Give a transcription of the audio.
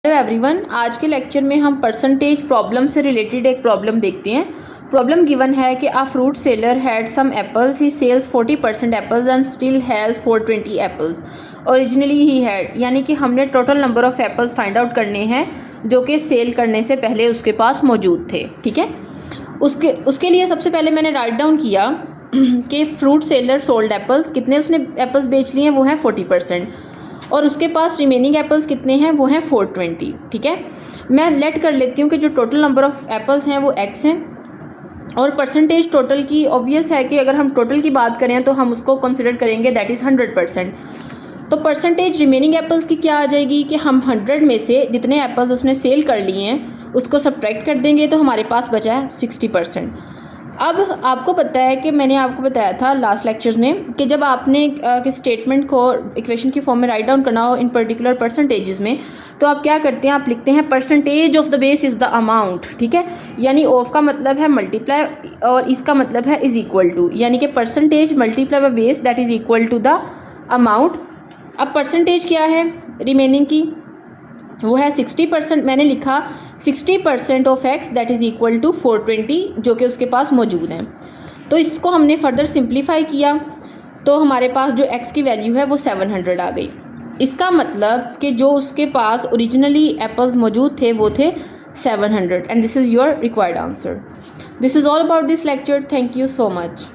Hello everyone, आज के lecture में हम परसेंटेज प्रॉब्लम से रिलेटेड एक प्रॉब्लम देखते हैं। प्रॉब्लम गिवन है कि a fruit seller had some apples, he sells 40% apples and still has 420 apples originally he had. यानी कि हमने total number of apples find out करने हैं जो कि सेल करने से पहले उसके पास मौजूद थे। ठीक है, उसके लिए सबसे पहले मैंने राइट डाउन किया कि फ्रूट सेलर सोल्ड एप्पल्स, कितने उसने एप्पल्स बेच लिए हैं वो हैं 40%, और उसके पास रिमेनिंग एप्पल्स कितने हैं वो हैं 420। ठीक है, मैं लेट कर लेती हूँ कि जो टोटल नंबर ऑफ़ एप्पल्स हैं वो x हैं, और परसेंटेज टोटल की ऑब्वियस है कि अगर हम टोटल की बात करें तो हम उसको कंसिडर करेंगे दैट इज़ 100%। तो परसेंटेज रिमेनिंग एप्पल्स की क्या आ जाएगी कि हम 100 में से जितने एप्पल्स उसने सेल कर लिए हैं उसको सब्ट्रैक्ट कर देंगे तो हमारे पास बचा है 60%। अब आपको पता है कि मैंने आपको बताया था लास्ट लेक्चर्स में कि जब आपने किस स्टेटमेंट को इक्वेशन की फॉर्म में राइट डाउन करना हो इन पर्टिकुलर परसेंटेजेस में, तो आप क्या करते हैं, आप लिखते हैं percentage of the base is the amount. ठीक है, यानी ऑफ का मतलब है मल्टीप्लाई और इसका मतलब है इज़ इक्वल टू, यानी कि percentage multiply by base that is equal to the amount. अब परसेंटेज क्या है रिमेनिंग की, वो है 60%। मैंने लिखा 60% of x that is equal to 420 जो कि उसके पास मौजूद है। तो इसको हमने फर्दर सिंप्लीफाई किया तो हमारे पास जो x की वैल्यू है वो 700 आ गई। इसका मतलब कि जो उसके पास ओरिजिनली एप्पल्स मौजूद थे वो थे 700 and this is your required answer. This is all about this lecture. Thank you so much.